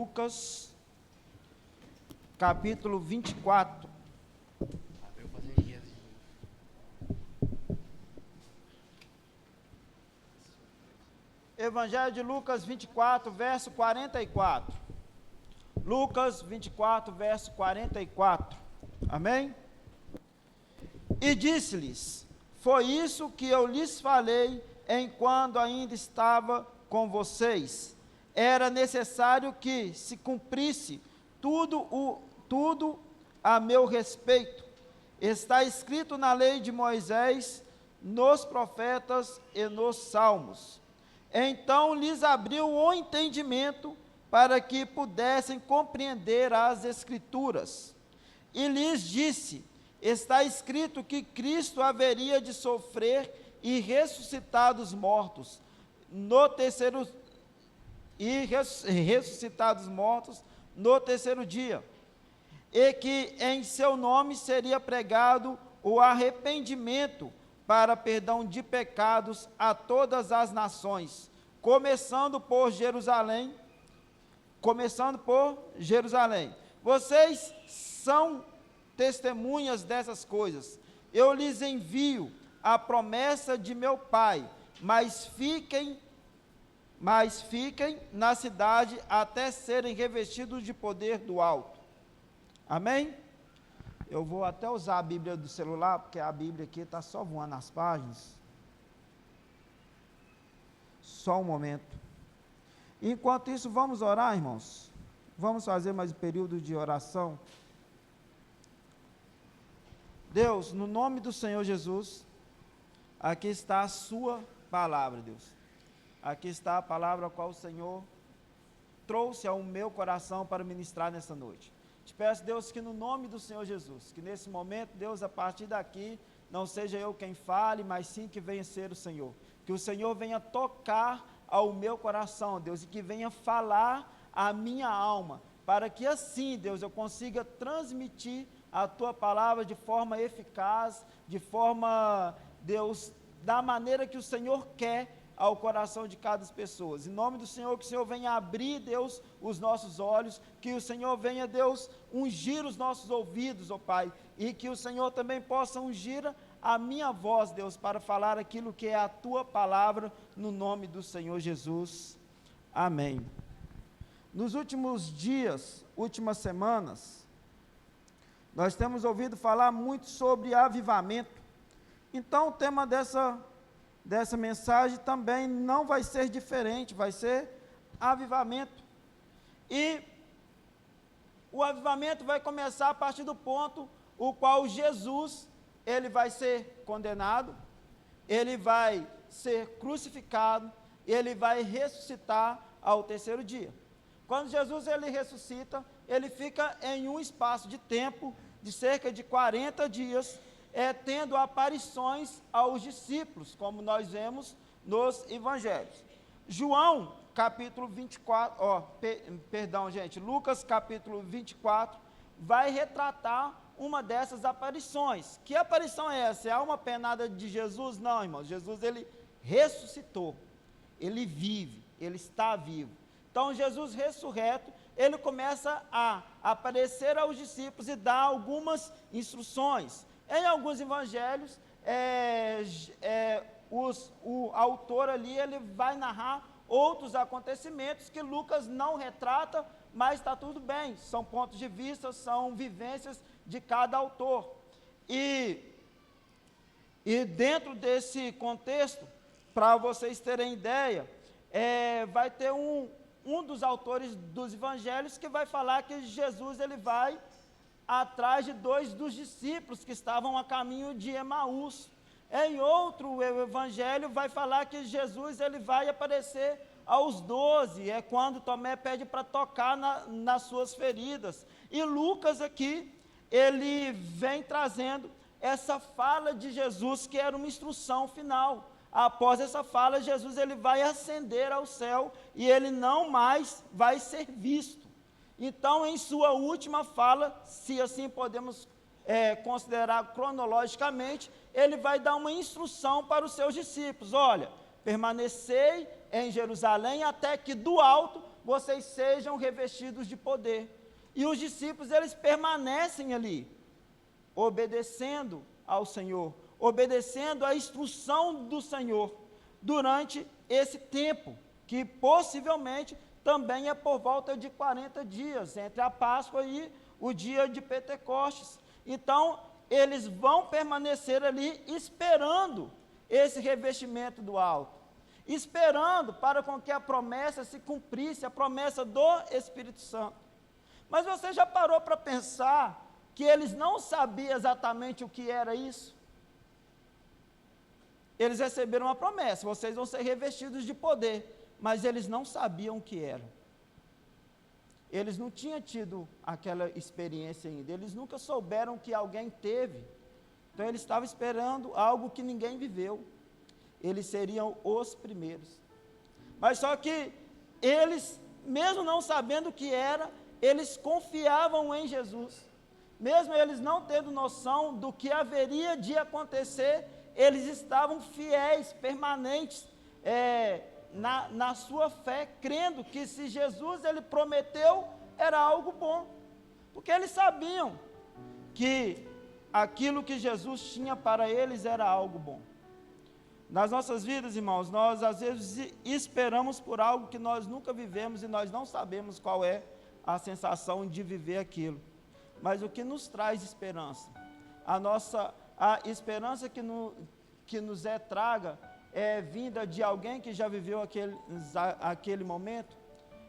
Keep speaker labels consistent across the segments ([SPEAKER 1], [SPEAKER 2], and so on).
[SPEAKER 1] Lucas, capítulo 24. Evangelho de Lucas 24, verso 44. Lucas 24, verso 44. Amém? E disse-lhes: foi isso que eu lhes falei enquanto ainda estava com vocês. Era necessário que se cumprisse tudo a meu respeito. Está escrito na lei de Moisés, nos profetas e nos salmos. Então lhes abriu o entendimento para que pudessem compreender as Escrituras. E lhes disse: está escrito que Cristo haveria de sofrer e ressuscitar dos mortos no terceiro dia, e que em seu nome seria pregado o arrependimento para perdão de pecados a todas as nações, começando por Jerusalém. Vocês são testemunhas dessas coisas. Eu lhes envio a promessa de meu Pai, mas fiquem na cidade até serem revestidos de poder do alto. Amém? Eu vou até usar a Bíblia do celular, porque a Bíblia aqui está só voando as páginas. Só um momento. Enquanto isso, vamos orar, irmãos. Vamos fazer mais um período de oração. Deus, no nome do Senhor Jesus, aqui está a sua palavra, Deus. Aqui está a palavra a qual o Senhor trouxe ao meu coração para ministrar nessa noite. Te peço, Deus, que no nome do Senhor Jesus, que nesse momento, Deus, a partir daqui, não seja eu quem fale, mas sim que venha ser o Senhor. Que o Senhor venha tocar ao meu coração, Deus, e que venha falar à minha alma, para que assim, Deus, eu consiga transmitir a Tua palavra de forma eficaz, de forma, Deus, da maneira que o Senhor quer ao coração de cada pessoa. Em nome do Senhor, que o Senhor venha abrir, Deus, os nossos olhos, que o Senhor venha, Deus, ungir os nossos ouvidos, ó Pai, e que o Senhor também possa ungir a minha voz, Deus, para falar aquilo que é a Tua palavra, no nome do Senhor Jesus. Amém. Nos últimos dias, últimas semanas, nós temos ouvido falar muito sobre avivamento. Então, o tema dessa mensagem também não vai ser diferente, vai ser avivamento. E o avivamento vai começar a partir do ponto o qual Jesus, ele vai ser condenado, ele vai ser crucificado, ele vai ressuscitar ao terceiro dia. Quando Jesus ele ressuscita, ele fica em um espaço de tempo de cerca de 40 dias, tendo aparições aos discípulos, como nós vemos nos evangelhos. João, capítulo 24, Lucas, capítulo 24, vai retratar uma dessas aparições. Que aparição é essa? É uma penada de Jesus? Não, irmãos, Jesus, ele ressuscitou, ele vive, ele está vivo. Então, Jesus ressurreto, ele começa a aparecer aos discípulos e dar algumas instruções. Em alguns evangelhos, o autor ali, ele vai narrar outros acontecimentos que Lucas não retrata, mas está tudo bem, são pontos de vista, são vivências de cada autor. E dentro desse contexto, para vocês terem ideia, vai ter um dos autores dos evangelhos que vai falar que Jesus ele vai atrás de 2 dos discípulos que estavam a caminho de Emaús. Em outro evangelho vai falar que Jesus ele vai aparecer aos 12, é quando Tomé pede para tocar nas suas feridas. E Lucas aqui, ele vem trazendo essa fala de Jesus, que era uma instrução final. Após essa fala, Jesus ele vai ascender ao céu e ele não mais vai ser visto. Então, em sua última fala, se assim podemos considerar cronologicamente, ele vai dar uma instrução para os seus discípulos: olha, permanecei em Jerusalém até que do alto vocês sejam revestidos de poder. E os discípulos, eles permanecem ali, obedecendo ao Senhor, obedecendo à instrução do Senhor, durante esse tempo, que possivelmente também é por volta de 40 dias, entre a Páscoa e o dia de Pentecostes. Então, eles vão permanecer ali esperando esse revestimento do alto, esperando para com que a promessa se cumprisse, a promessa do Espírito Santo. Mas você já parou para pensar que eles não sabiam exatamente o que era isso? Eles receberam uma promessa, vocês vão ser revestidos de poder, mas eles não sabiam o que era. Eles não tinham tido aquela experiência ainda, eles nunca souberam que alguém teve. Então eles estavam esperando algo que ninguém viveu. Eles seriam os primeiros. Mas só que eles, mesmo não sabendo o que era, eles confiavam em Jesus. Mesmo eles não tendo noção do que haveria de acontecer, eles estavam fiéis, permanentes, na sua fé, crendo que se Jesus ele prometeu, era algo bom. Porque eles sabiam que aquilo que Jesus tinha para eles era algo bom. Nas nossas vidas, irmãos, nós às vezes esperamos por algo que nós nunca vivemos e nós não sabemos qual é a sensação de viver aquilo. Mas o que nos traz esperança? A esperança que nos é traga é vinda de alguém que já viveu aquele momento.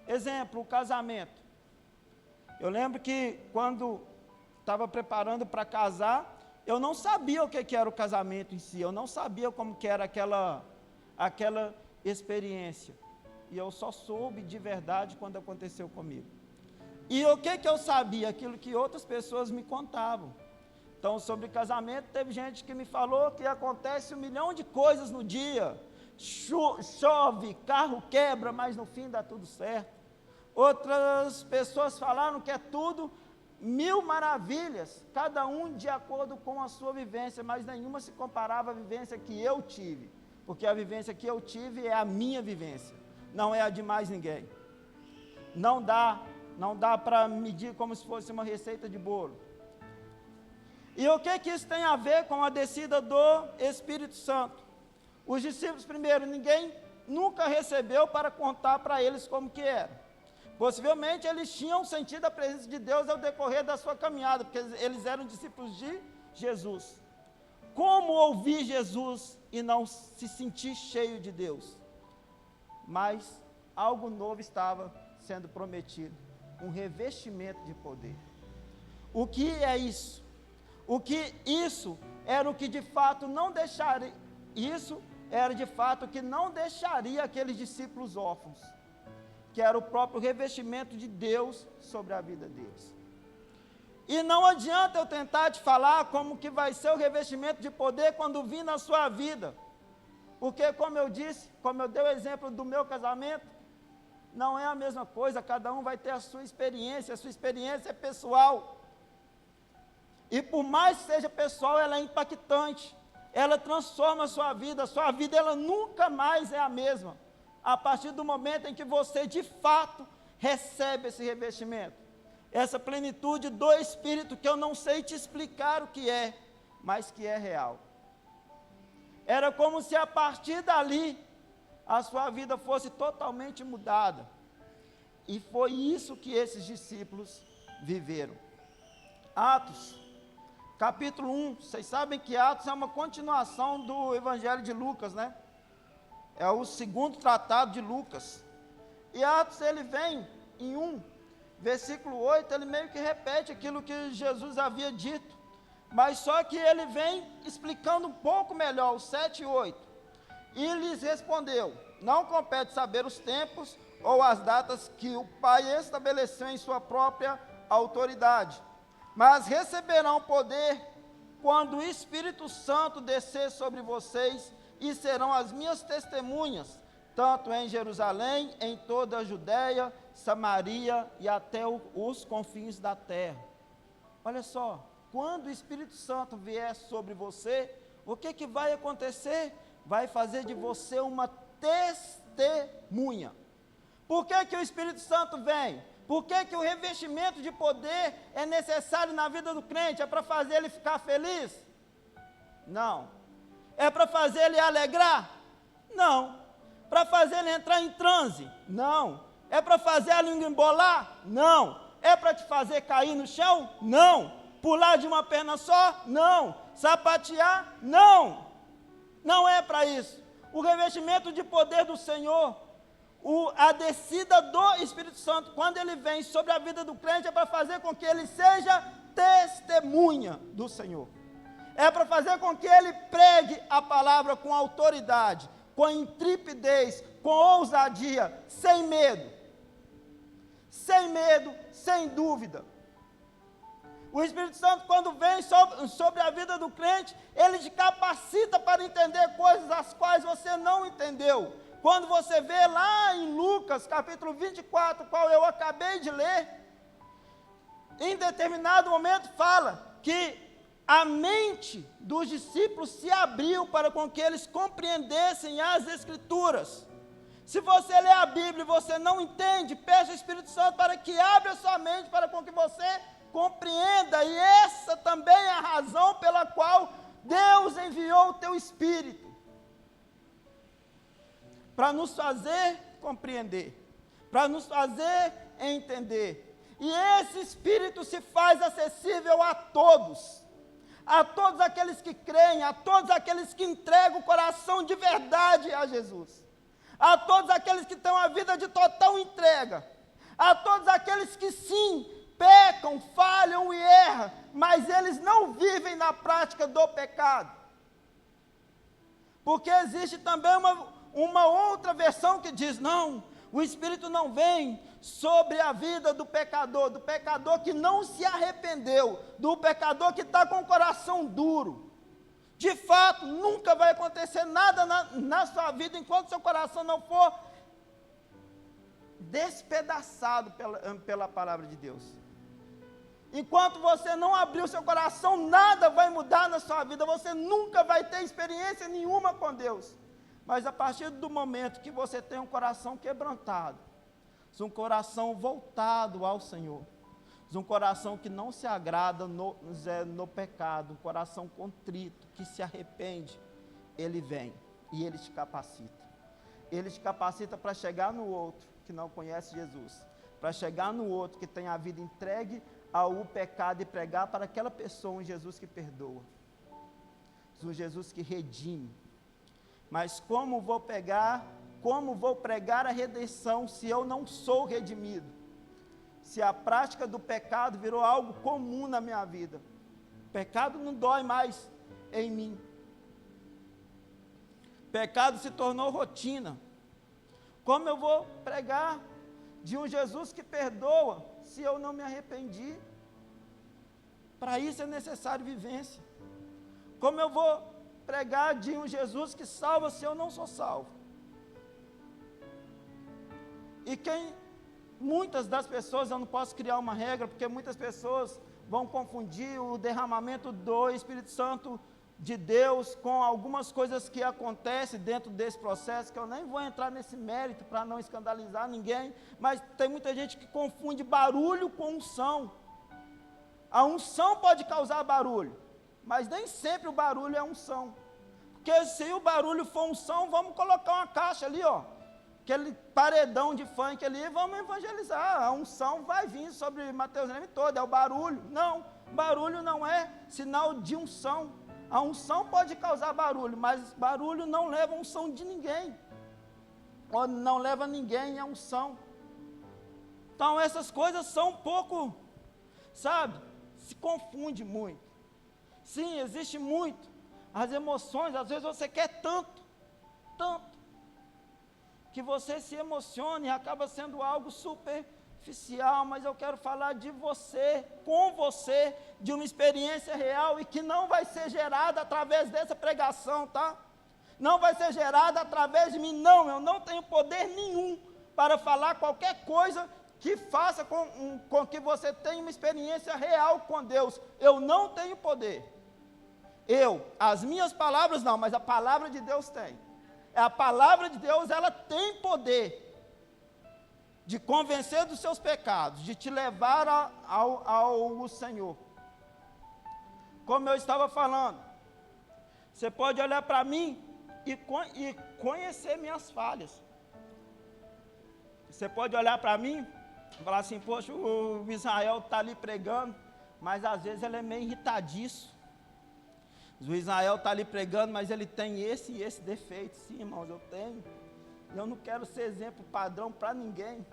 [SPEAKER 1] Exemplo, o casamento. Eu lembro que quando estava preparando para casar, eu não sabia o que era o casamento em si, eu não sabia como que era aquela experiência. E eu só soube de verdade quando aconteceu comigo. E o que eu sabia? Aquilo que outras pessoas me contavam. Então, sobre casamento, teve gente que me falou que acontece 1 milhão de coisas no dia. Chove, carro quebra, mas no fim dá tudo certo. Outras pessoas falaram que é tudo 1000 maravilhas, cada um de acordo com a sua vivência, mas nenhuma se comparava à vivência que eu tive, porque a vivência que eu tive é a minha vivência, não é a de mais ninguém. Não dá para medir como se fosse uma receita de bolo. E o que isso tem a ver com a descida do Espírito Santo? Os discípulos, primeiro, ninguém nunca recebeu para contar para eles como que era. Possivelmente eles tinham sentido a presença de Deus ao decorrer da sua caminhada, porque eles eram discípulos de Jesus. Como ouvir Jesus e não se sentir cheio de Deus? Mas algo novo estava sendo prometido, um revestimento de poder. O que é isso? O que isso era o que de fato não deixaria, isso era de fato o que não deixaria aqueles discípulos órfãos, que era o próprio revestimento de Deus sobre a vida deles. E não adianta eu tentar te falar como que vai ser o revestimento de poder quando vir na sua vida, porque como eu disse, como eu dei o exemplo do meu casamento, não é a mesma coisa, cada um vai ter a sua experiência é pessoal. E por mais que seja pessoal, ela é impactante, ela transforma a sua vida ela nunca mais é a mesma, a partir do momento em que você de fato recebe esse revestimento, essa plenitude do Espírito, que eu não sei te explicar o que é, mas que é real. Era como se a partir dali, a sua vida fosse totalmente mudada, e foi isso que esses discípulos viveram. Atos, capítulo 1, vocês sabem que Atos é uma continuação do Evangelho de Lucas, né? É o segundo tratado de Lucas. E Atos, ele vem em 1, versículo 8, ele meio que repete aquilo que Jesus havia dito, mas só que ele vem explicando um pouco melhor, o 7 e 8. E lhes respondeu: não compete saber os tempos ou as datas que o Pai estabeleceu em sua própria autoridade, mas receberão poder quando o Espírito Santo descer sobre vocês, e serão as minhas testemunhas, tanto em Jerusalém, em toda a Judéia, Samaria e até os confins da terra. Olha só, quando o Espírito Santo vier sobre você, o que vai acontecer? Vai fazer de você uma testemunha. Por que que o Espírito Santo vem? Por que que o revestimento de poder é necessário na vida do crente? É para fazer ele ficar feliz? Não. É para fazer ele alegrar? Não. Para fazer ele entrar em transe? Não. É para fazer a língua embolar? Não. É para te fazer cair no chão? Não. Pular de uma perna só? Não. Sapatear? Não. Não é para isso. O revestimento de poder do Senhor, a descida do Espírito Santo, quando ele vem sobre a vida do crente, é para fazer com que ele seja testemunha do Senhor. É para fazer com que ele pregue a palavra com autoridade, com intrepidez, com ousadia, sem medo. Sem medo, sem dúvida. O Espírito Santo, quando vem sobre a vida do crente, ele te capacita para entender coisas as quais você não entendeu. Quando você vê lá em Lucas, capítulo 24, qual eu acabei de ler, em determinado momento fala que a mente dos discípulos se abriu para com que eles compreendessem as Escrituras. Se você lê a Bíblia e você não entende, peça ao Espírito Santo para que abra sua mente para com que você compreenda, e essa também é a razão pela qual Deus enviou o teu Espírito, para nos fazer compreender, para nos fazer entender, e esse Espírito se faz acessível a todos aqueles que creem, a todos aqueles que entregam o coração de verdade a Jesus, a todos aqueles que têm uma vida de total entrega, a todos aqueles que sim, pecam, falham e erram, mas eles não vivem na prática do pecado. Porque existe também uma outra versão que diz, não, o Espírito não vem sobre a vida do pecador que não se arrependeu, do pecador que está com o coração duro. De fato, nunca vai acontecer nada na sua vida enquanto seu coração não for despedaçado pela palavra de Deus. Enquanto você não abrir o seu coração, nada vai mudar na sua vida, você nunca vai ter experiência nenhuma com Deus. Mas a partir do momento que você tem um coração quebrantado, um coração voltado ao Senhor, um coração que não se agrada no pecado, um coração contrito, que se arrepende, Ele vem e Ele te capacita. Ele te capacita para chegar no outro que não conhece Jesus, para chegar no outro que tem a vida entregue ao pecado e pregar para aquela pessoa um Jesus que perdoa, um Jesus que redime. Mas como vou pregar a redenção se eu não sou redimido? Se a prática do pecado virou algo comum na minha vida, o pecado não dói mais em mim, o pecado se tornou rotina. Como eu vou pregar de um Jesus que perdoa se eu não me arrependi? Para isso é necessário vivência. Como eu vou pregar de um Jesus que salva se eu não sou salvo? E muitas das pessoas, eu não posso criar uma regra, porque muitas pessoas vão confundir o derramamento do Espírito Santo de Deus com algumas coisas que acontecem dentro desse processo, que eu nem vou entrar nesse mérito para não escandalizar ninguém, mas tem muita gente que confunde barulho com unção. A unção pode causar barulho, mas nem sempre o barulho é unção, porque se o barulho for unção, vamos colocar uma caixa ali, ó, aquele paredão de funk ali, vamos evangelizar, a unção vai vir sobre Mateus Leme todo, é o barulho. Não, barulho não é sinal de unção. A unção pode causar barulho, mas barulho não leva a unção de ninguém, ou não leva ninguém à unção. Então essas coisas são um pouco, sabe, se confunde muito. Sim, existe muito, as emoções, às vezes você quer tanto, que você se emociona e acaba sendo algo superficial, mas eu quero falar de você, com você, de uma experiência real e que não vai ser gerada através dessa pregação, tá? Não vai ser gerada através de mim, não, eu não tenho poder nenhum para falar qualquer coisa que faça com que você tenha uma experiência real com Deus. Eu não tenho poder. As minhas palavras não, mas a palavra de Deus tem. A palavra de Deus, ela tem poder. de convencer dos seus pecados, de te levar ao Senhor. Como eu estava falando, você pode olhar para mim e conhecer minhas falhas. Você pode olhar para mim e falar assim, poxa, o Israel está ali pregando, mas às vezes ele é meio irritadiço. O Israel está ali pregando, mas ele tem esse e esse defeito. Sim, irmãos, eu tenho. Eu não quero ser exemplo padrão para ninguém.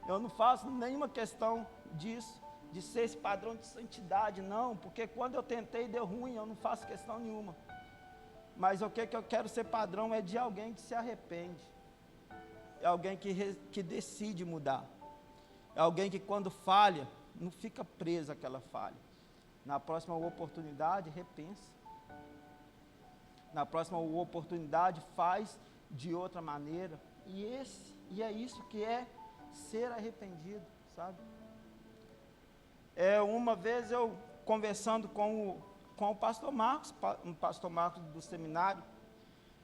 [SPEAKER 1] Eu não faço nenhuma questão disso, de ser esse padrão de santidade, não, porque quando eu tentei deu ruim, eu não faço questão nenhuma. Mas o que eu quero ser padrão é de alguém que se arrepende, é alguém que decide mudar, é alguém que quando falha, não fica preso àquela falha. Na próxima oportunidade, repensa. Na próxima oportunidade, faz de outra maneira. E é isso que é ser arrependido, sabe? Uma vez eu conversando com o pastor Marcos, um pastor Marcos do seminário,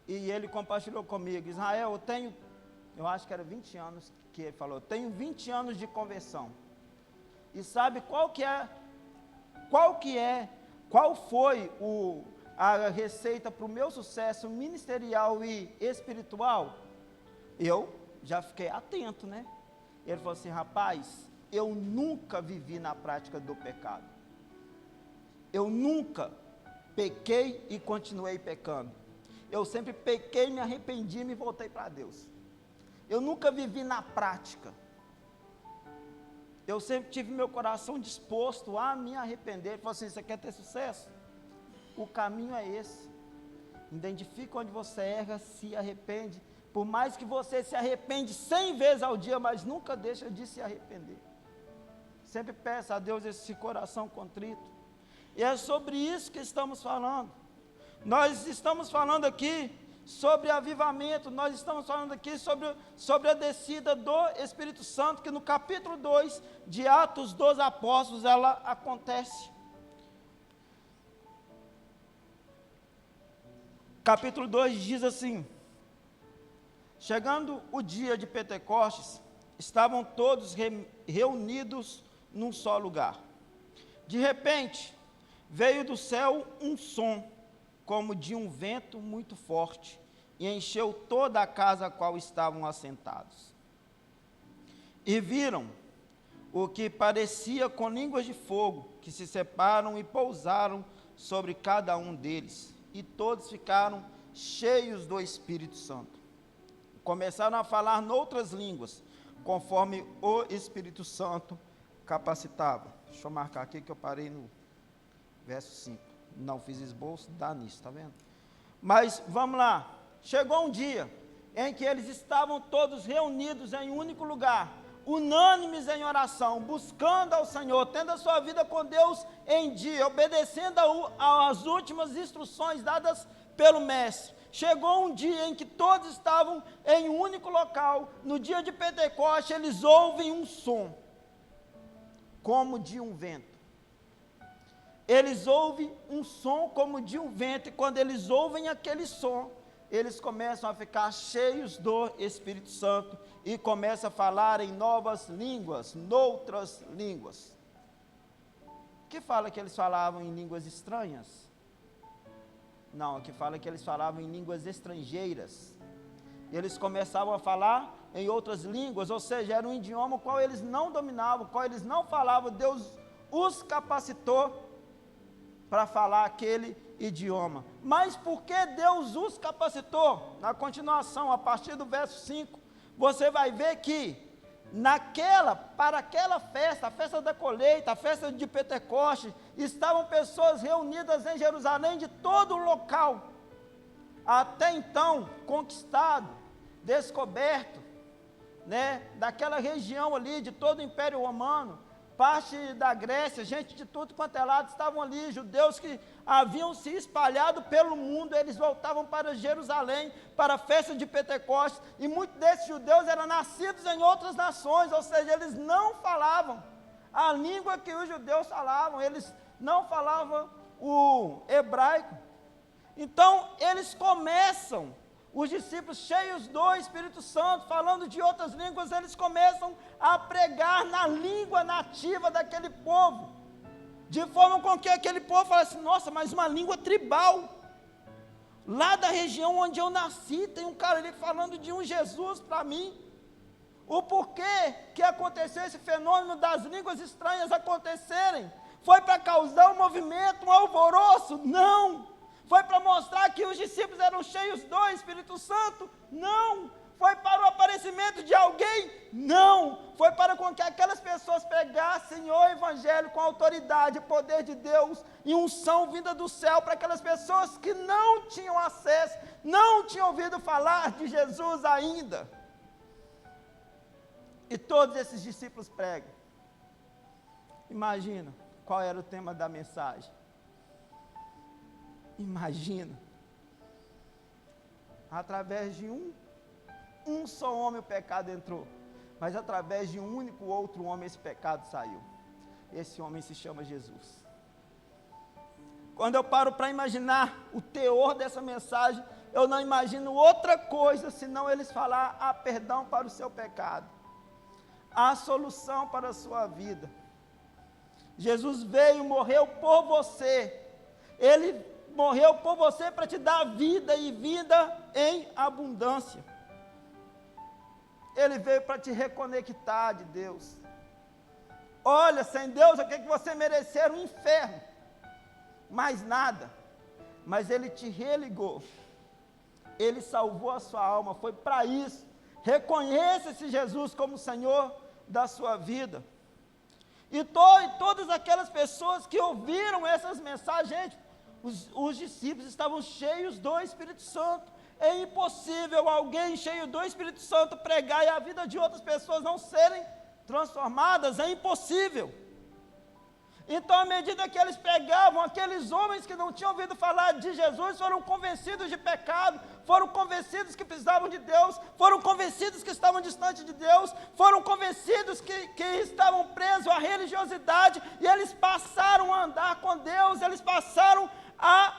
[SPEAKER 1] e ele compartilhou comigo, Israel, eu acho que era 20 anos que ele falou, eu tenho 20 anos de conversão. E sabe qual foi a receita para o meu sucesso ministerial e espiritual? Eu já fiquei atento, né? Ele falou assim, rapaz, eu nunca vivi na prática do pecado. Eu nunca pequei e continuei pecando. Eu sempre pequei, me arrependi e me voltei para Deus. Eu nunca vivi na prática. Eu sempre tive meu coração disposto a me arrepender. Ele falou assim, você quer ter sucesso? O caminho é esse. Identifica onde você erra, se arrepende. Por mais que você se arrepende 100 vezes ao dia, mas nunca deixa de se arrepender. Sempre peça a Deus esse coração contrito. E é sobre isso que estamos falando. Nós estamos falando aqui sobre avivamento, nós estamos falando aqui sobre a descida do Espírito Santo, que no capítulo 2 de Atos dos Apóstolos, ela acontece. Capítulo 2 diz assim, chegando o dia de Pentecostes, estavam todos reunidos num só lugar. De repente, veio do céu um som, como de um vento muito forte, e encheu toda a casa a qual estavam assentados. E viram o que parecia com línguas de fogo, que se separam e pousaram sobre cada um deles, e todos ficaram cheios do Espírito Santo. Começaram a falar noutras línguas, conforme o Espírito Santo capacitava. Deixa eu marcar aqui que eu parei no verso 5. Não fiz esboço, dá nisso, está vendo? Mas vamos lá. Chegou um dia em que eles estavam todos reunidos em um único lugar, unânimes em oração, buscando ao Senhor, tendo a sua vida com Deus em dia, obedecendo às últimas instruções dadas pelo Mestre. Chegou um dia em que todos estavam em um único local. No dia de Pentecostes, eles ouvem um som, como de um vento. Eles ouvem um som como de um vento, e quando eles ouvem aquele som, eles começam a ficar cheios do Espírito Santo, e começam a falar em novas línguas, noutras línguas. Que fala que eles falavam em línguas estranhas? Não, aqui fala que eles falavam em línguas estrangeiras. E eles começavam a falar em outras línguas, ou seja, era um idioma o qual eles não dominavam, o qual eles não falavam. Deus os capacitou para falar aquele idioma. Mas por que Deus os capacitou? Na continuação, a partir do verso 5, você vai ver que para aquela festa, a festa da colheita, a festa de Pentecostes, estavam pessoas reunidas em Jerusalém de todo o local, até então conquistado, descoberto, né, daquela região ali, de todo o Império Romano, parte da Grécia, gente de tudo quanto é lado estavam ali, judeus que haviam se espalhado pelo mundo, eles voltavam para Jerusalém, para a festa de Pentecostes, e muitos desses judeus eram nascidos em outras nações, ou seja, eles não falavam a língua que os judeus falavam, eles não falavam o hebraico. Então, eles começam Os discípulos cheios do Espírito Santo, falando de outras línguas, eles começam a pregar na língua nativa daquele povo, de forma com que aquele povo fala assim: nossa, mas uma língua tribal, lá da região onde eu nasci, tem um cara ali falando de um Jesus para mim. O porquê que aconteceu esse fenômeno das línguas estranhas acontecerem? Foi para causar um movimento, um alvoroço? Não! Foi para mostrar que os discípulos eram cheios do Espírito Santo? Não! Foi para o aparecimento de alguém? Não! Foi para com que aquelas pessoas pregassem o Evangelho com autoridade, poder de Deus e unção vinda do céu para aquelas pessoas que não tinham acesso, não tinham ouvido falar de Jesus ainda. E todos esses discípulos pregam. Imagina qual era o tema da mensagem. Imagina, através de um só homem o pecado entrou, mas através de um único outro homem esse pecado saiu. Esse homem se chama Jesus. Quando eu paro para imaginar o teor dessa mensagem, eu não imagino outra coisa senão eles falar: há perdão para o seu pecado, há solução para a sua vida. Jesus veio, morreu por você, Ele morreu por você para te dar vida e vida em abundância. Ele veio para te reconectar de Deus. Olha, sem Deus, o que você merecer? Um inferno, mais nada. Mas Ele te religou, Ele salvou a sua alma, foi para isso. Reconheça esse Jesus como Senhor da sua vida. E todas aquelas pessoas que ouviram essas mensagens, gente, os discípulos estavam cheios do Espírito Santo. É impossível alguém cheio do Espírito Santo pregar e a vida de outras pessoas não serem transformadas, é impossível. Então, à medida que eles pregavam, aqueles homens que não tinham ouvido falar de Jesus foram convencidos de pecado, foram convencidos que precisavam de Deus, foram convencidos que estavam distantes de Deus, foram convencidos que estavam presos à religiosidade, e eles passaram a andar com Deus, eles passaram a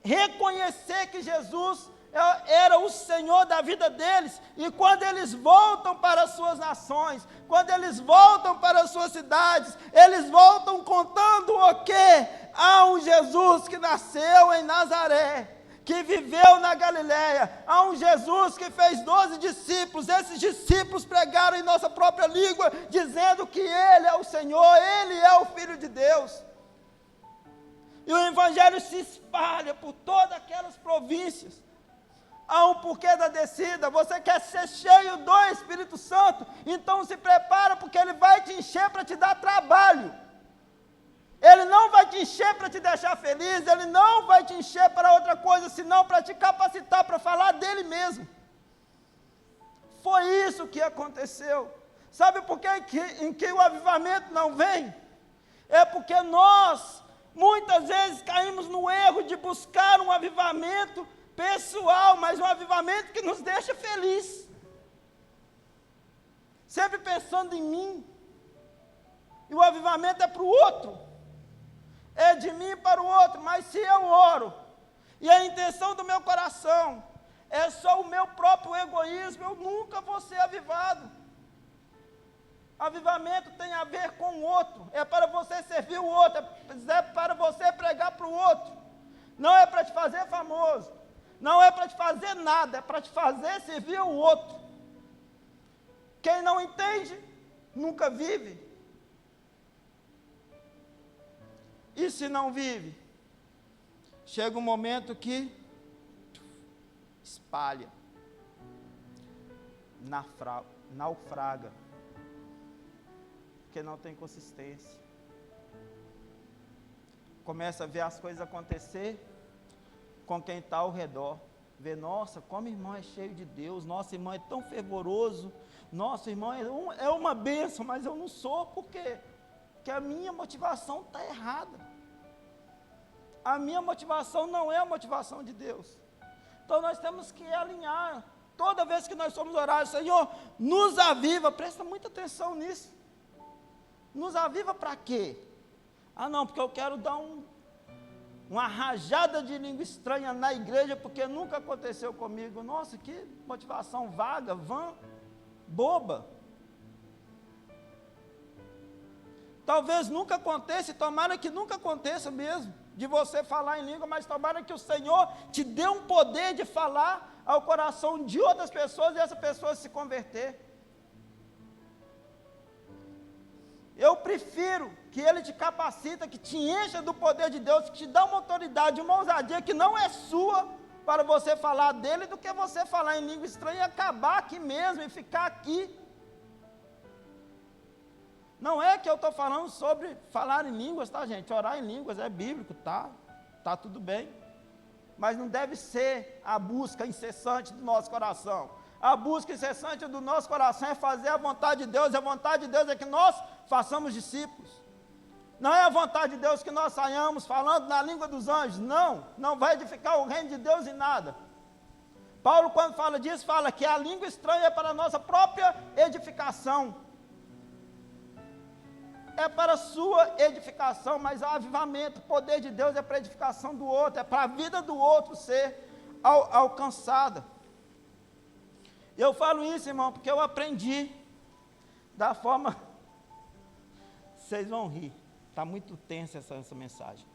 [SPEAKER 1] reconhecer que Jesus era o Senhor da vida deles. E quando eles voltam para as suas nações, quando eles voltam para as suas cidades, eles voltam contando o quê? Há um Jesus que nasceu em Nazaré, que viveu na Galileia, há um Jesus que fez 12 discípulos, esses discípulos pregaram em nossa própria língua, dizendo que Ele é o Senhor, Ele é o Filho de Deus. E o Evangelho se espalha por todas aquelas províncias. Há um porquê da descida. Você quer ser cheio do Espírito Santo? Então se prepara, porque Ele vai te encher para te dar trabalho. Ele não vai te encher para te deixar feliz, Ele não vai te encher para outra coisa, senão para te capacitar para falar dEle mesmo. Foi isso que aconteceu. Sabe por que em que o avivamento não vem? É porque nós, muitas vezes, caímos no erro de buscar um avivamento pessoal, mas um avivamento que nos deixa feliz, sempre pensando em mim, e o avivamento é para o outro, é de mim para o outro. Mas se eu oro, e a intenção do meu coração é só o meu próprio egoísmo, eu nunca vou ser avivado. Avivamento tem a ver com o outro, é para você servir o outro, é para você pregar para o outro, não é para te fazer famoso, não é para te fazer nada, é para te fazer servir o outro. Quem não entende, nunca vive. E se não vive, chega um momento que espalha, naufraga, porque não tem consistência. Começa a ver as coisas acontecer com quem está ao redor. Vê, nossa, como irmão é cheio de Deus, nosso irmão é tão fervoroso, nosso irmão é uma bênção, mas eu não sou, por quê? Porque a minha motivação está errada. A minha motivação não é a motivação de Deus. Então nós temos que alinhar. Toda vez que nós somos orar, Senhor, nos aviva, presta muita atenção nisso. Nos aviva para quê? Ah não, porque eu quero dar uma rajada de língua estranha na igreja, porque nunca aconteceu comigo. Nossa, que motivação vaga, vã, boba. Talvez nunca aconteça, e tomara que nunca aconteça mesmo, de você falar em língua, mas tomara que o Senhor te dê um poder de falar ao coração de outras pessoas, e essa pessoa se converter. Eu prefiro que Ele te capacita, que te encha do poder de Deus, que te dá uma autoridade, uma ousadia que não é sua, para você falar dele, do que você falar em língua estranha e acabar aqui mesmo, e ficar aqui. Não é que eu estou falando sobre falar em línguas, tá, gente? Orar em línguas é bíblico, tá tudo bem. Mas não deve ser a busca incessante do nosso coração. A busca incessante do nosso coração é fazer a vontade de Deus, e a vontade de Deus é que nós façamos discípulos. Não é a vontade de Deus que nós saiamos falando na língua dos anjos, não vai edificar o reino de Deus em nada. Paulo, quando fala disso, fala que a língua estranha é para a nossa própria edificação. É para a sua edificação, mas o avivamento, o poder de Deus é para a edificação do outro, é para a vida do outro ser alcançada. Eu falo isso, irmão, porque eu aprendi da forma... Vocês vão rir, está muito tensa essa mensagem.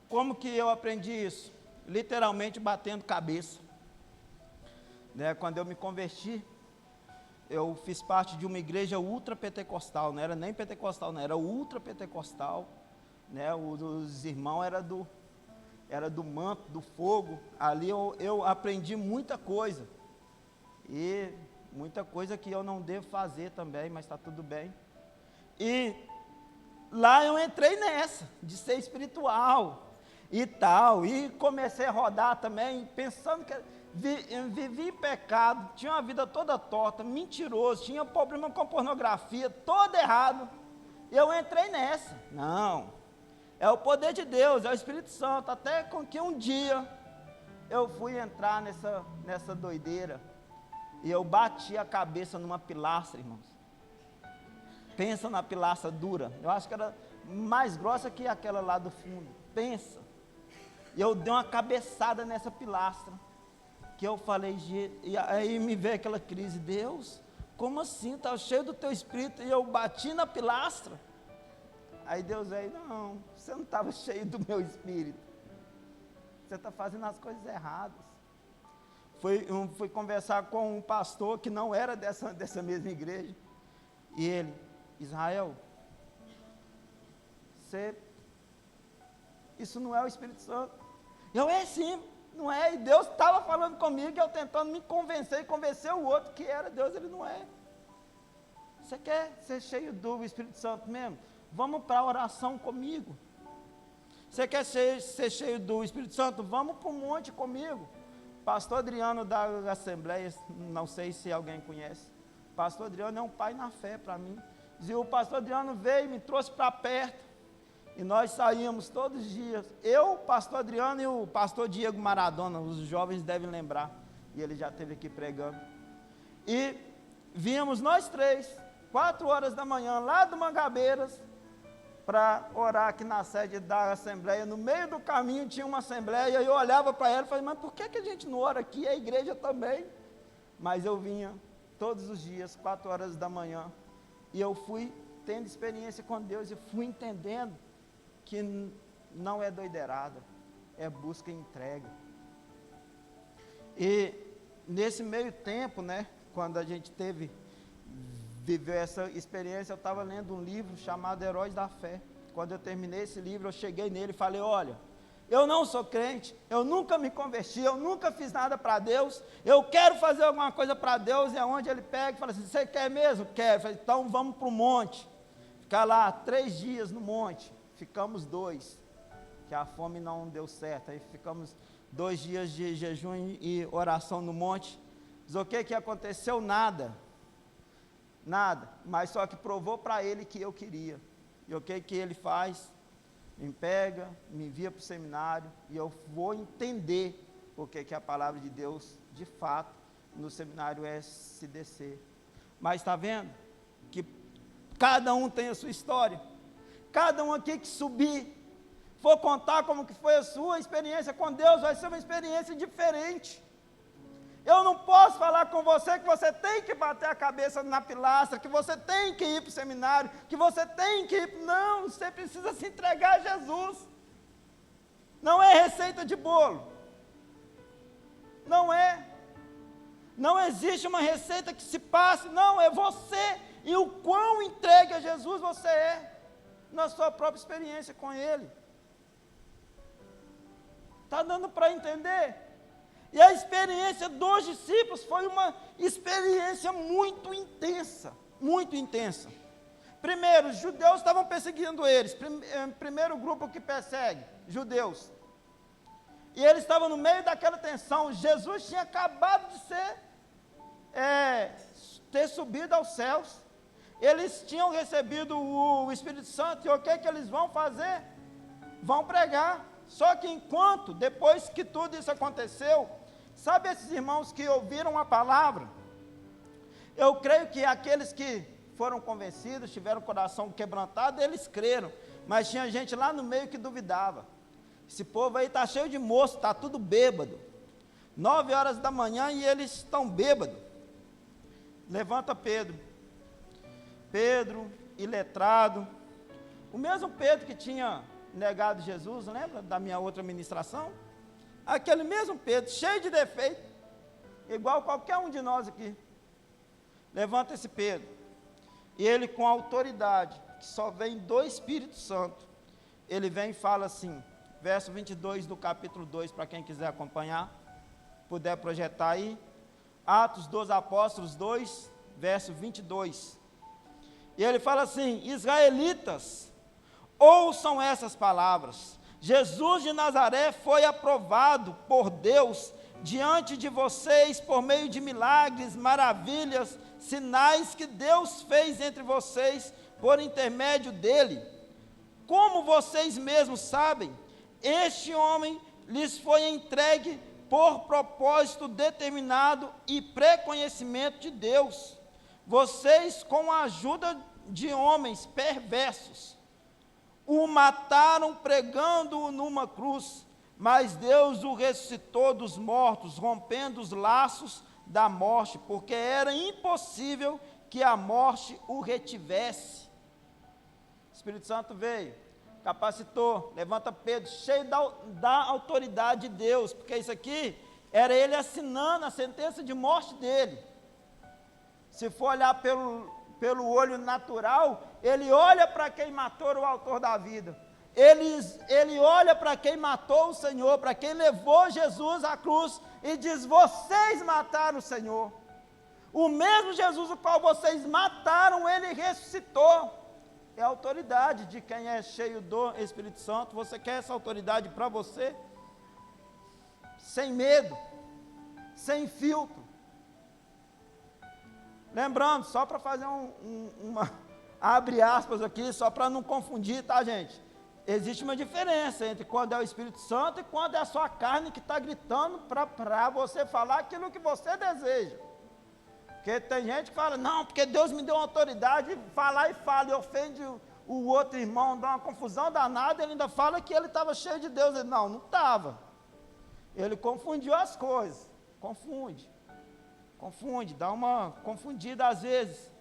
[SPEAKER 1] Como que eu aprendi isso? Literalmente batendo cabeça. Né? Quando eu me converti, eu fiz parte de uma igreja ultra-pentecostal, não era nem pentecostal, não, era ultra-pentecostal, né? Os irmãos era do manto, do fogo. Ali eu aprendi muita coisa, e muita coisa que eu não devo fazer também, mas está tudo bem. E lá eu entrei nessa, de ser espiritual e tal, e comecei a rodar também, pensando que... Vivi em pecado, tinha uma vida toda torta, mentiroso, tinha problema com pornografia, todo errado. Eu entrei nessa. Não, é o poder de Deus, é o Espírito Santo. Até com que um dia eu fui entrar nessa doideira, e eu bati a cabeça numa pilastra, irmãos. Pensa na pilastra dura, eu acho que era mais grossa que aquela lá do fundo. Pensa. E eu dei uma cabeçada nessa pilastra, que eu falei, e aí me veio aquela crise: Deus, como assim? Estava cheio do teu espírito, e eu bati na pilastra. Aí Deus veio: não, você não estava cheio do meu espírito, você está fazendo as coisas erradas. Fui conversar com um pastor que não era dessa mesma igreja, e ele: Israel, isso não é o Espírito Santo. Eu: é sim. Não é, e Deus estava falando comigo, eu tentando me convencer e convencer o outro que era Deus, ele não é. Você quer ser cheio do Espírito Santo mesmo? Vamos para a oração comigo. Você quer ser cheio do Espírito Santo? Vamos para o monte comigo. Pastor Adriano da Assembleia, não sei se alguém conhece. Pastor Adriano é um pai na fé para mim. E o pastor Adriano veio e me trouxe para perto. E nós saíamos todos os dias, eu, o pastor Adriano e o pastor Diego Maradona, os jovens devem lembrar, e ele já esteve aqui pregando. E víamos nós três, 4 horas da manhã, lá do Mangabeiras, para orar aqui na sede da Assembleia. No meio do caminho tinha uma Assembleia, e eu olhava para ela e falei: mas por que a gente não ora aqui? A igreja também. Mas eu vinha todos os dias, 4 horas da manhã, e eu fui tendo experiência com Deus, e fui entendendo que não é doideirada, é busca e entrega. E nesse meio tempo, né, quando a gente viveu essa experiência, eu estava lendo um livro chamado Heróis da Fé. Quando eu terminei esse livro, eu cheguei nele e falei: olha, eu não sou crente, eu nunca me converti, eu nunca fiz nada para Deus, eu quero fazer alguma coisa para Deus. E aonde ele pega e fala assim: você quer mesmo? Quero. Eu falei: então vamos para o monte. Ficar lá 3 dias no monte. Ficamos 2, que a fome não deu certo. Aí ficamos 2 dias de jejum e oração no monte. Diz o que aconteceu? Nada, mas só que provou para ele que eu queria. E o que ele faz? Me pega, me envia para o seminário, e eu vou entender o que a palavra de Deus, de fato, no seminário é se descer. Mas está vendo? Que cada um tem a sua história. Cada um aqui que subir for contar como que foi a sua experiência com Deus, vai ser uma experiência diferente. Eu não posso falar com você que você tem que bater a cabeça na pilastra, que você tem que ir para o seminário, que você tem que ir... Não, você precisa se entregar a Jesus. Não é receita de bolo. Não é. Não existe uma receita que se passe, não, é você e o quão entregue a Jesus você é na sua própria experiência com Ele. Está dando para entender? E a experiência dos discípulos foi uma experiência muito intensa, muito intensa. Primeiro, os judeus estavam perseguindo eles, primeiro grupo que persegue, judeus. E eles estavam no meio daquela tensão. Jesus tinha acabado de ter subido aos céus. Eles tinham recebido o Espírito Santo, e o que eles vão fazer? Vão pregar. Só que depois que tudo isso aconteceu, sabe esses irmãos que ouviram a palavra? Eu creio que aqueles que foram convencidos, tiveram o coração quebrantado, eles creram. Mas tinha gente lá no meio que duvidava. Esse povo aí está cheio de moço, está tudo bêbado. 9 horas da manhã e eles estão bêbados. Levanta Pedro. Pedro, iletrado. O mesmo Pedro que tinha negado Jesus, lembra da minha outra ministração? Aquele mesmo Pedro, cheio de defeito, igual qualquer um de nós aqui. Levanta esse Pedro. E ele, com autoridade, que só vem do Espírito Santo, ele vem e fala assim, verso 22 do capítulo 2, para quem quiser acompanhar, puder projetar aí, Atos dos Apóstolos 2, verso 22. E ele fala assim: israelitas, ouçam essas palavras. Jesus de Nazaré foi aprovado por Deus diante de vocês por meio de milagres, maravilhas, sinais que Deus fez entre vocês por intermédio dele. Como vocês mesmos sabem, este homem lhes foi entregue por propósito determinado e pré-conhecimento de Deus. Vocês, com a ajuda de homens perversos, o mataram pregando-o numa cruz, mas Deus o ressuscitou dos mortos, rompendo os laços da morte, porque era impossível que a morte o retivesse. O Espírito Santo veio, capacitou, levanta Pedro, cheio da autoridade de Deus, porque isso aqui era ele assinando a sentença de morte dele. Se for olhar pelo olho natural, ele olha para quem matou o autor da vida, ele olha para quem matou o Senhor, para quem levou Jesus à cruz, e diz: vocês mataram o Senhor, o mesmo Jesus o qual vocês mataram, ele ressuscitou. É a autoridade de quem é cheio do Espírito Santo. Você quer essa autoridade para você? Sem medo, sem filtro. Lembrando, só para fazer abre aspas aqui, só para não confundir, tá, gente? Existe uma diferença entre quando é o Espírito Santo e quando é a sua carne que está gritando para você falar aquilo que você deseja. Porque tem gente que fala: não, porque Deus me deu uma autoridade, falar e fala, e ofende o outro irmão, dá uma confusão danada, ele ainda fala que ele estava cheio de Deus. Ele, não estava. Ele confundiu as coisas, confunde, dá uma confundida às vezes.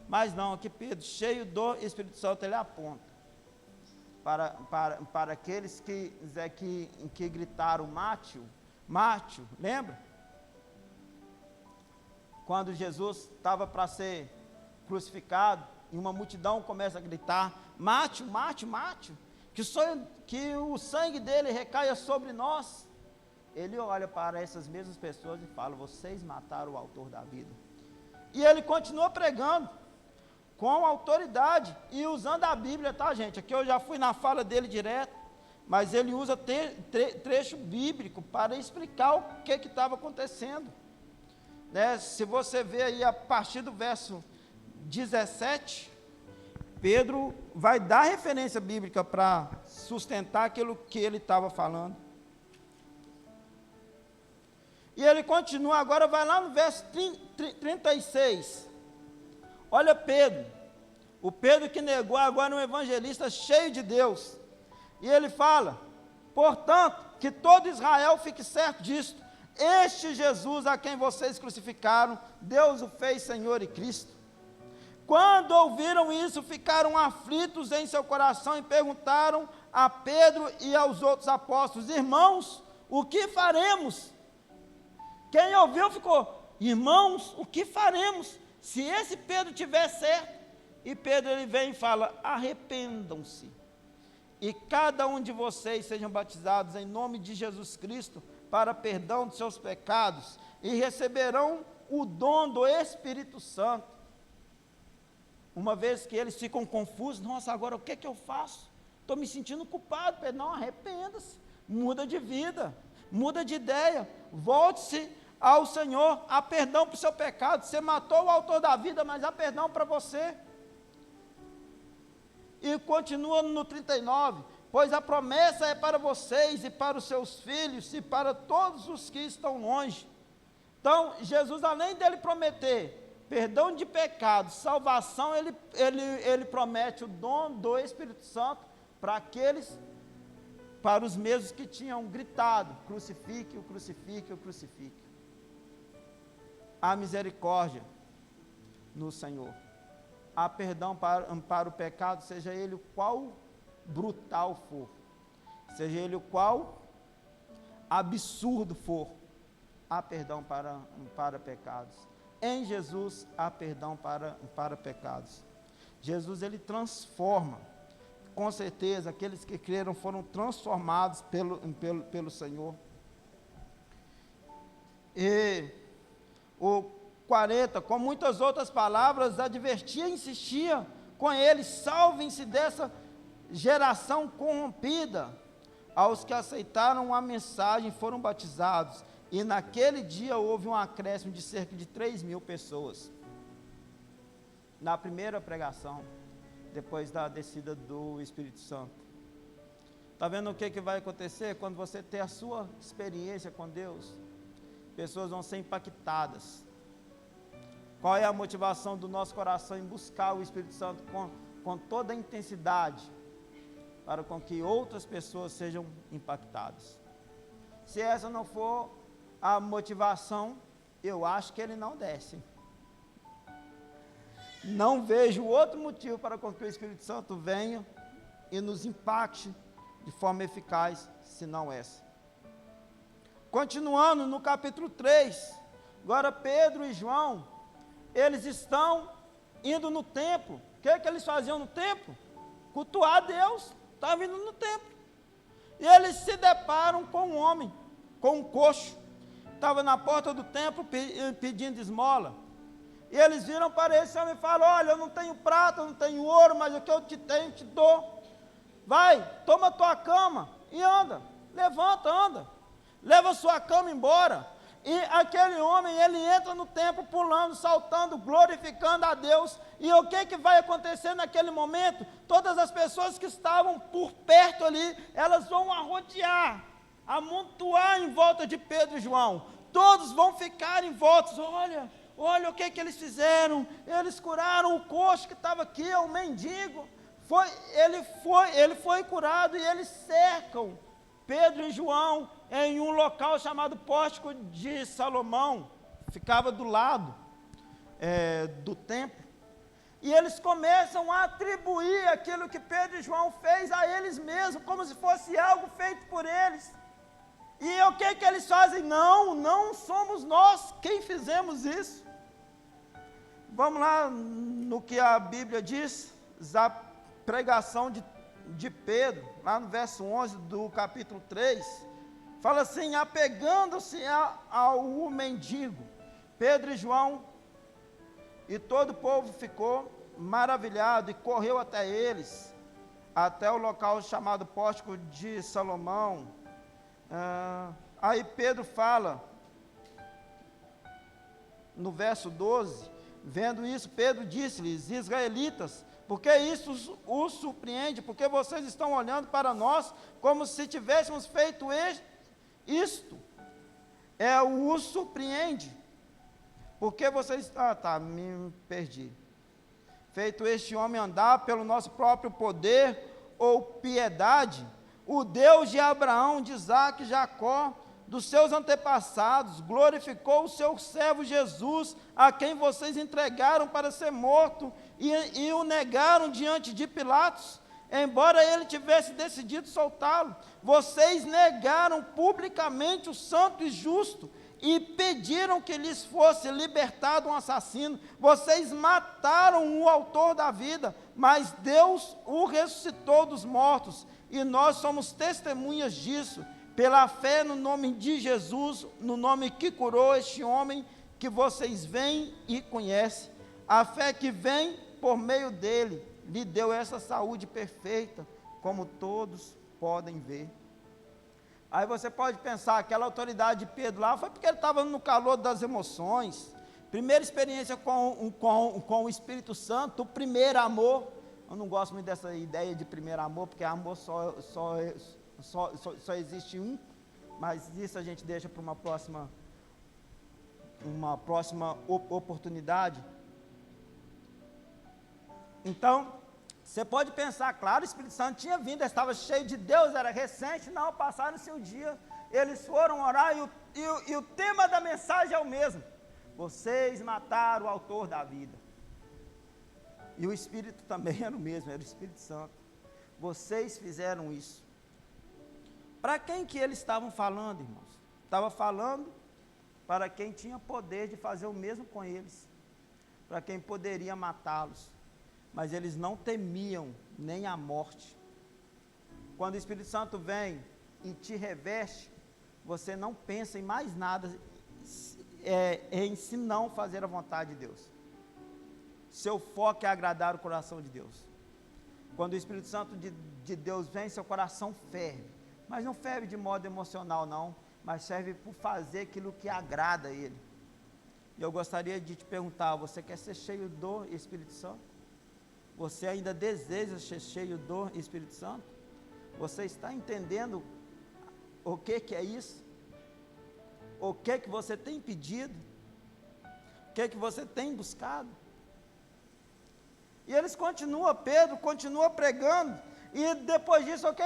[SPEAKER 1] Mas não, aqui Pedro, cheio do Espírito Santo, ele aponta para aqueles que gritaram mate-o, lembra? Quando Jesus estava para ser crucificado, e uma multidão começa a gritar: mate-o, que o sangue dele recaia sobre nós. Ele olha para essas mesmas pessoas e fala: vocês mataram o autor da vida. E ele continua pregando com autoridade e usando a Bíblia, tá, gente? Aqui eu já fui na fala dele direto, mas ele usa trecho bíblico para explicar o que estava acontecendo. Né? Se você ver aí a partir do verso 17, Pedro vai dar referência bíblica para sustentar aquilo que ele estava falando. E ele continua, agora vai lá no verso 36. Olha Pedro, o Pedro que negou agora um evangelista cheio de Deus. E ele fala: portanto, que todo Israel fique certo disto, este Jesus a quem vocês crucificaram, Deus o fez Senhor e Cristo. Quando ouviram isso, ficaram aflitos em seu coração e perguntaram a Pedro e aos outros apóstolos: irmãos, o que faremos? Quem ouviu ficou: irmãos, o que faremos? Se esse Pedro tiver certo. E Pedro ele vem e fala: arrependam-se, e cada um de vocês sejam batizados em nome de Jesus Cristo, para perdão dos seus pecados, e receberão o dom do Espírito Santo. Uma vez que eles ficam confusos: nossa, agora o que é que eu faço? Estou me sentindo culpado. Pedro: não, arrependa-se, muda de vida, muda de ideia, volte-se ao Senhor, há perdão para o seu pecado. Você matou o autor da vida, mas há perdão para você. E continua no 39, pois a promessa é para vocês e para os seus filhos e para todos os que estão longe. Então, Jesus, além dele prometer perdão de pecados, salvação, ele promete o dom do Espírito Santo para os mesmos que tinham gritado: crucifique-o, crucifique-o, crucifique. Há misericórdia no Senhor. Há perdão para o pecado, seja ele o qual brutal for, seja ele o qual absurdo for, há perdão para pecados. Em Jesus há perdão para pecados. Jesus ele transforma, com certeza, aqueles que creram foram transformados pelo Senhor. E o 40, com muitas outras palavras, advertia e insistia com eles: salvem-se dessa geração corrompida. Aos que aceitaram a mensagem foram batizados, e naquele dia houve um acréscimo de cerca de 3.000 pessoas. Na primeira pregação, depois da descida do Espírito Santo. Está vendo o que vai acontecer? Quando você ter a sua experiência com Deus, pessoas vão ser impactadas. Qual é a motivação do nosso coração em buscar o Espírito Santo com toda a intensidade, para com que outras pessoas sejam impactadas? Se essa não for a motivação, eu acho que ele não desce. Não vejo outro motivo para com que o Espírito Santo venha e nos impacte de forma eficaz, senão essa. Continuando no capítulo 3, agora Pedro e João, eles estão indo no templo. O que eles faziam no templo? Cultuar a Deus. Estavam indo no templo. E eles se deparam com um homem, com um coxo. Estava na porta do templo pedindo esmola. E eles viram para esse homem e falaram: olha, eu não tenho prata, eu não tenho ouro, mas o que eu te tenho, te dou. Vai, toma tua cama e anda. Levanta, anda. Leva sua cama embora. E aquele homem, ele entra no templo pulando, saltando, glorificando a Deus. E o que vai acontecer naquele momento? Todas as pessoas que estavam por perto ali, elas vão arrodear, amontoar em volta de Pedro e João. Todos vão ficar em volta. Olha o que eles fizeram. Eles curaram o coxo que estava aqui, o mendigo. Ele foi curado, e eles cercam Pedro e João em um local chamado Pórtico de Salomão, ficava do lado do templo, e eles começam a atribuir aquilo que Pedro e João fez a eles mesmos, como se fosse algo feito por eles. E o que eles fazem? Não somos nós quem fizemos isso. Vamos lá no que a Bíblia diz, a pregação de Pedro, lá no verso 11 do capítulo 3, fala assim: apegando-se ao mendigo, Pedro e João e todo o povo ficou maravilhado e correu até eles, até o local chamado Pórtico de Salomão. Aí Pedro fala, no verso 12, vendo isso, Pedro disse-lhes: israelitas, porque isso os surpreende? Porque vocês estão olhando para nós como se tivéssemos feito isto. Os surpreende. Porque vocês... me perdi. Feito este homem andar pelo nosso próprio poder ou piedade, o Deus de Abraão, de Isaque e Jacó, dos seus antepassados, glorificou o seu servo Jesus, a quem vocês entregaram para ser morto e o negaram diante de Pilatos, embora ele tivesse decidido soltá-lo. Vocês negaram publicamente o santo e justo e pediram que lhes fosse libertado um assassino. Vocês mataram o autor da vida, mas Deus o ressuscitou dos mortos, e nós somos testemunhas disso, pela fé no nome de Jesus, no nome que curou este homem que vocês veem e conhecem. A fé que vem por meio dele lhe deu essa saúde perfeita, como todos podem ver. Aí você pode pensar, aquela autoridade de Pedro lá foi porque ele estava no calor das emoções, primeira experiência com o Espírito Santo, o primeiro amor. Eu não gosto muito dessa ideia de primeiro amor, porque amor só existe um, mas isso a gente deixa para uma próxima oportunidade. Então, você pode pensar, claro, o Espírito Santo tinha vindo, estava cheio de Deus, era recente, não, passaram-se um dia, eles foram orar e o tema da mensagem é o mesmo: vocês mataram o autor da vida. E o Espírito também era o mesmo, era o Espírito Santo. Vocês fizeram isso. Para quem que eles estavam falando, irmãos? Estava falando para quem tinha poder de fazer o mesmo com eles, para quem poderia matá-los, mas eles não temiam nem a morte. Quando o Espírito Santo vem e te reveste, você não pensa em mais nada, em se não fazer a vontade de Deus. Seu foco é agradar o coração de Deus. Quando o Espírito Santo de Deus vem, seu coração ferve, mas não ferve de modo emocional não, mas serve por fazer aquilo que agrada a Ele. E eu gostaria de te perguntar, você quer ser cheio do Espírito Santo? Você ainda deseja ser cheio do Espírito Santo? Você está entendendo o que é isso? O que você tem pedido? O que você tem buscado? E eles continuam, Pedro continua pregando, e depois disso, o que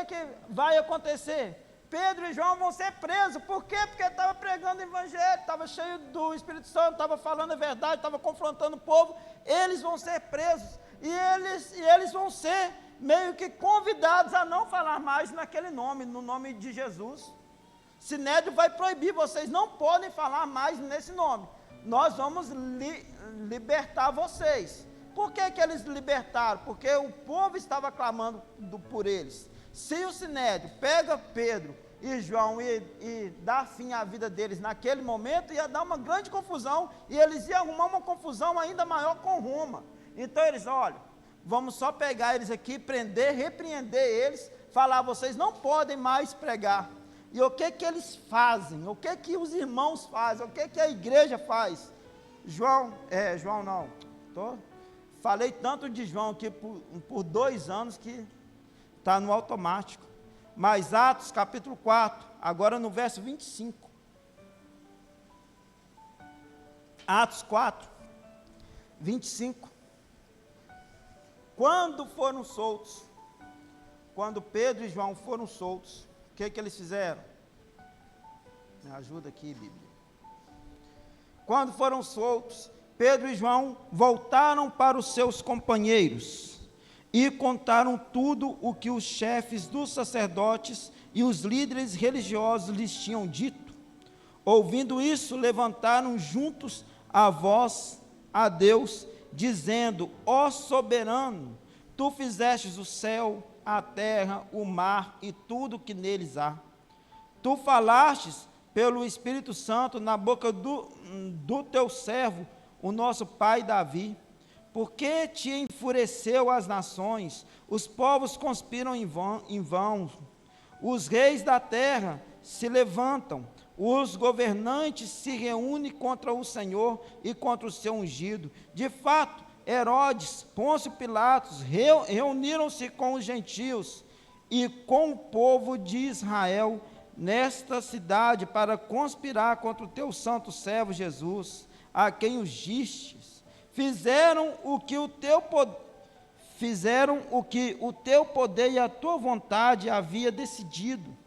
[SPEAKER 1] vai acontecer? Pedro e João vão ser presos. Por quê? Porque estava pregando o evangelho, estava cheio do Espírito Santo, estava falando a verdade, estava confrontando o povo. Eles vão ser presos, e eles vão ser meio que convidados a não falar mais naquele nome, no nome de Jesus. Sinédrio vai proibir, vocês não podem falar mais nesse nome, nós vamos libertar vocês. Por que eles libertaram? Porque o povo estava clamando por eles. Se o Sinédrio pega Pedro e João e dá fim à vida deles naquele momento, ia dar uma grande confusão, e eles iam arrumar uma confusão ainda maior com Roma. Então eles, olha, vamos só pegar eles aqui, prender, repreender eles, falar, vocês não podem mais pregar. E o que eles fazem? O que os irmãos fazem? O que a igreja faz? Falei tanto de João aqui por 2 anos que está no automático. Mas Atos capítulo 4, agora no verso 25. Atos 4, 25. Quando foram soltos, quando Pedro e João foram soltos, o que eles fizeram? Me ajuda aqui, Bíblia. Quando foram soltos, Pedro e João voltaram para os seus companheiros e contaram tudo o que os chefes dos sacerdotes e os líderes religiosos lhes tinham dito. Ouvindo isso, levantaram juntos a voz a Deus, dizendo: ó soberano, tu fizestes o céu, a terra, o mar e tudo que neles há. Tu falastes pelo Espírito Santo na boca do teu servo, o nosso pai Davi. Porque te enfureceu as nações, os povos conspiram em vão, os reis da terra se levantam, os governantes se reúnem contra o Senhor e contra o seu ungido. De fato, Herodes, Pôncio Pilatos reuniram-se com os gentios e com o povo de Israel nesta cidade para conspirar contra o teu santo servo Jesus, a quem ungiste. Fizeram o que o teu fizeram o que o teu poder e a tua vontade havia decidido.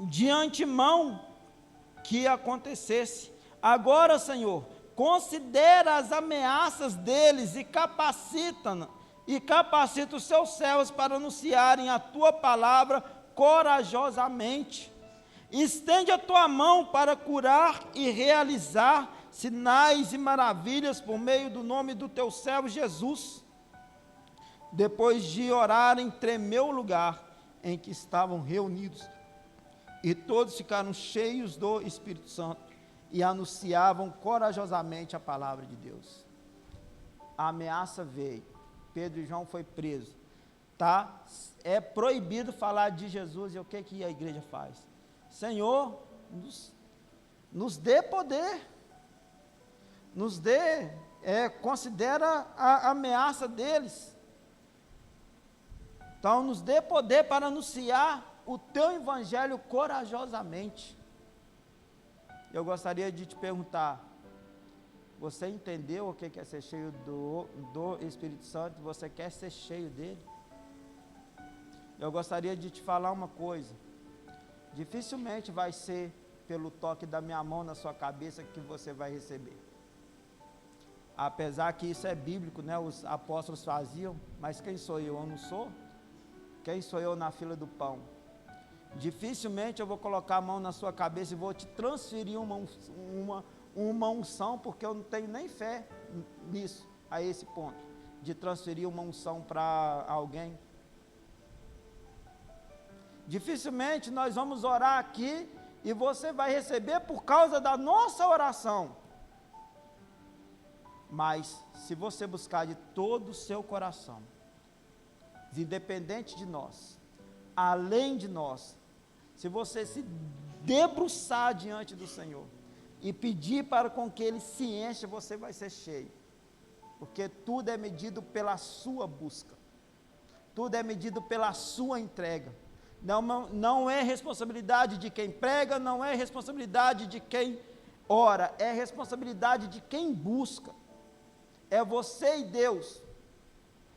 [SPEAKER 1] De antemão que acontecesse. Agora, Senhor, considera as ameaças deles e capacita os seus servos para anunciarem a tua palavra corajosamente. Estende a tua mão para curar e realizar sinais e maravilhas por meio do nome do teu servo Jesus. Depois de orarem, tremeu o lugar em que estavam reunidos, e todos ficaram cheios do Espírito Santo e anunciavam corajosamente a palavra de Deus. A ameaça veio, Pedro e João foi preso, tá? É proibido falar de Jesus, e o que a igreja faz? Senhor, nos dê poder, considera a ameaça deles. Então, nos dê poder para anunciar o teu evangelho corajosamente. Eu gostaria de te perguntar, você entendeu o que é ser cheio do Espírito Santo? Você quer ser cheio dele? Eu gostaria de te falar uma coisa, dificilmente vai ser pelo toque da minha mão na sua cabeça que você vai receber. Apesar que isso é bíblico, né? Os apóstolos faziam, mas quem sou eu? Eu não sou? Quem sou eu na fila do pão? Dificilmente eu vou colocar a mão na sua cabeça e vou te transferir uma unção, porque eu não tenho nem fé nisso, a esse ponto, de transferir uma unção para alguém. Dificilmente nós vamos orar aqui e você vai receber por causa da nossa oração. Mas se você buscar de todo o seu coração, independente de nós, além de nós, se você se debruçar diante do Senhor e pedir para com que Ele se encha, você vai ser cheio, porque tudo é medido pela sua busca, tudo é medido pela sua entrega. Não é responsabilidade de quem prega, não é responsabilidade de quem ora, é responsabilidade de quem busca, é você e Deus.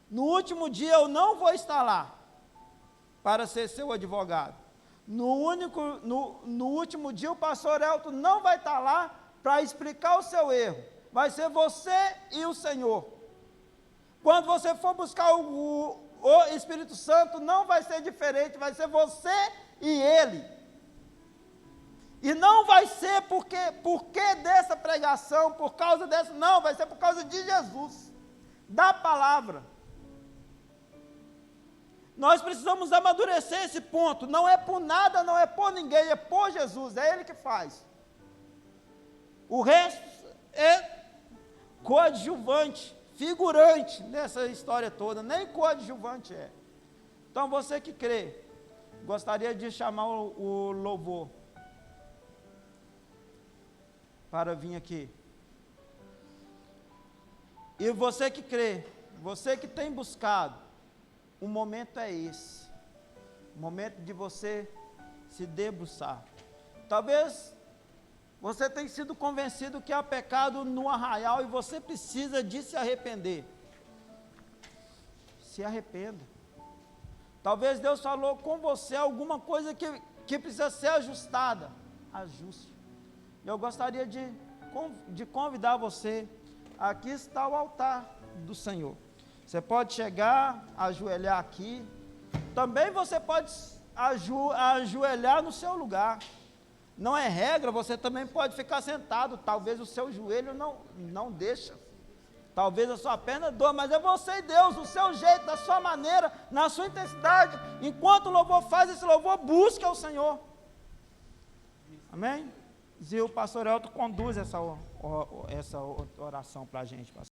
[SPEAKER 1] No último dia eu não vou estar lá para ser seu advogado. No último dia o pastor Elton não vai estar lá para explicar o seu erro. Vai ser você e o Senhor. Quando você for buscar o Espírito Santo, não vai ser diferente, vai ser você e Ele. E não vai ser porque dessa pregação, por causa dessa, não, vai ser por causa de Jesus, da palavra. Nós precisamos amadurecer esse ponto, não é por nada, não é por ninguém, é por Jesus, é Ele que faz. O resto é coadjuvante, figurante nessa história toda, nem coadjuvante é. Então você que crê, gostaria de chamar o louvor para vir aqui. E você que crê, você que tem buscado, o momento é esse, o momento de você se debruçar. Talvez você tenha sido convencido que há pecado no arraial e você precisa de se arrepender. Se arrependa. Talvez Deus falou com você alguma coisa que precisa ser ajustada. Ajuste. Eu gostaria de convidar você. Aqui está o altar do Senhor. Você pode chegar, ajoelhar aqui. Também você pode ajoelhar no seu lugar. Não é regra, você também pode ficar sentado. Talvez o seu joelho não deixa. Talvez a sua perna doa, mas é você e Deus, do seu jeito, da sua maneira, na sua intensidade. Enquanto o louvor faz esse louvor, busque ao Senhor. Amém? E o pastor Elton conduz essa oração para a gente, pastor.